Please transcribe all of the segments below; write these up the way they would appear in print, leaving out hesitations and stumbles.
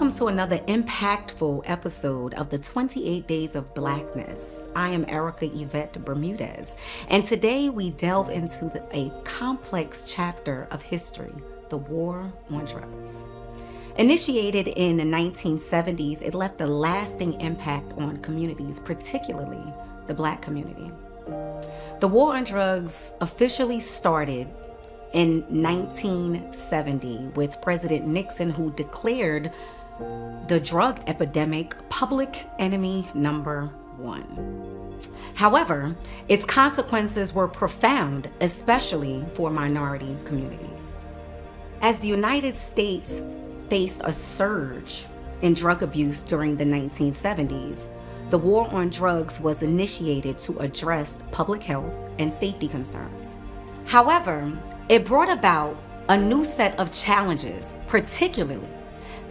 welcome to another impactful episode of the 28 Days of Blackness. I am Erika Bermudez, and today we delve into a complex chapter of history, the war on drugs. Initiated in the 1970s, it left a lasting impact on communities, particularly the Black community. The war on drugs officially started in 1970 with President Nixon, who declared the drug epidemic public enemy number one. However, its consequences were profound, especially for minority communities. As the United States faced a surge in drug abuse during the 1970s, the war on drugs was initiated to address public health and safety concerns. However, it brought about a new set of challenges, particularly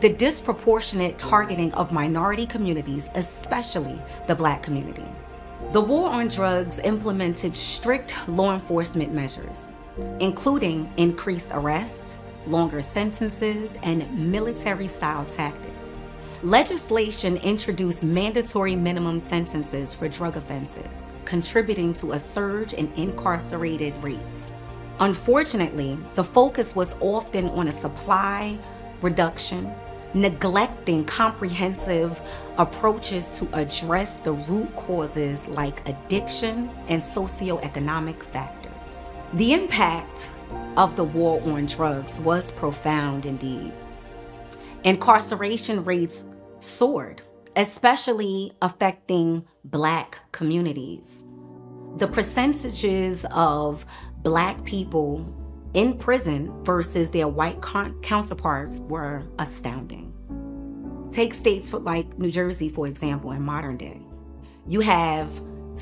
the disproportionate targeting of minority communities, especially the Black community. The war on drugs implemented strict law enforcement measures, including increased arrests, longer sentences, and military-style tactics. Legislation introduced mandatory minimum sentences for drug offenses, contributing to a surge in incarcerated rates. Unfortunately, the focus was often on a supply reduction, neglecting comprehensive approaches to address the root causes like addiction and socioeconomic factors. The impact of the war on drugs was profound indeed. Incarceration rates soared, especially affecting Black communities. The percentages of Black people in prison versus their white counterparts were astounding. Take states like New Jersey, for example, in modern day. You have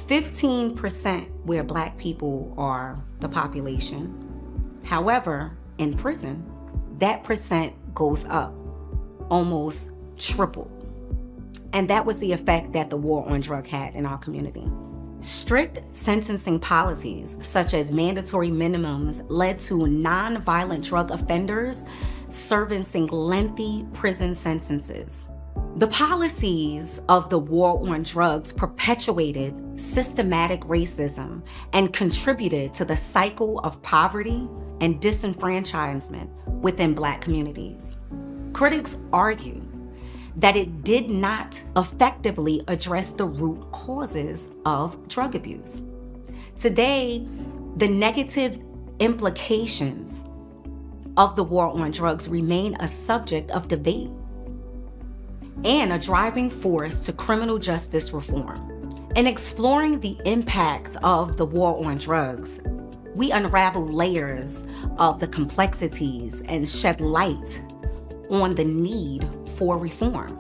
15% where Black people are the population. However, in prison, that percent goes up, almost triple. And that was the effect that the war on drug had in our community. Strict sentencing policies, such as mandatory minimums, led to non-violent drug offenders servicing lengthy prison sentences. The policies of the war on drugs perpetuated systematic racism and contributed to the cycle of poverty and disenfranchisement within Black communities. Critics argue that it did not effectively address the root causes of drug abuse. Today, the negative implications of the war on drugs remain a subject of debate and a driving force to criminal justice reform. In exploring the impact of the war on drugs, we unravel layers of the complexities and shed light on the need for reform.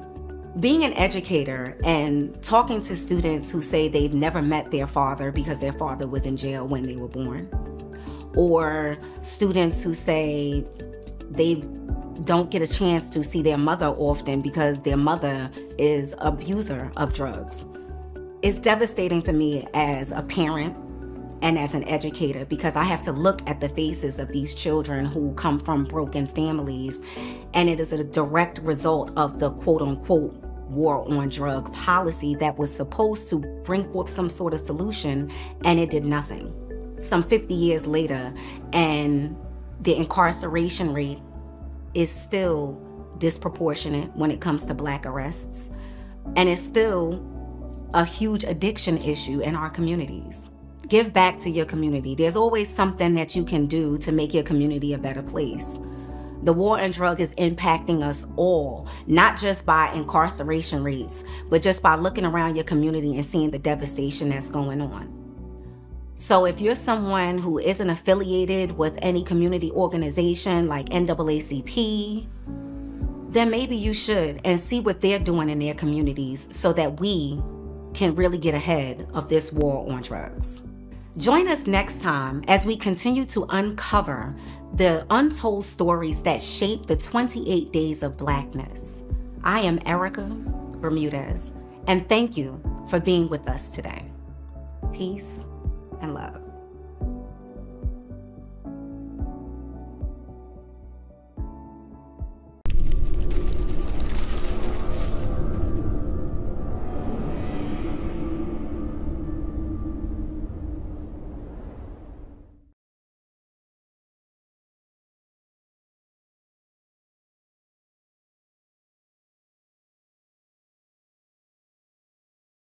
Being an educator and talking to students who say they've never met their father because their father was in jail when they were born, or students who say they don't get a chance to see their mother often because their mother is an abuser of drugs, it's devastating for me as a parent and as an educator, because I have to look at the faces of these children who come from broken families, and it is a direct result of the quote-unquote war on drug policy that was supposed to bring forth some sort of solution, and it did nothing. Some 50 years later, and the incarceration rate is still disproportionate when it comes to Black arrests, and it's still a huge addiction issue in our communities. Give back to your community. There's always something that you can do to make your community a better place. The war on drugs is impacting us all, not just by incarceration rates, but just by looking around your community and seeing the devastation that's going on. So if you're someone who isn't affiliated with any community organization like NAACP, then maybe you should, and see what they're doing in their communities so that we can really get ahead of this war on drugs. Join us next time as we continue to uncover the untold stories that shape the 28 Days of Blackness. I am Erika Bermudez, and thank you for being with us today. Peace and love.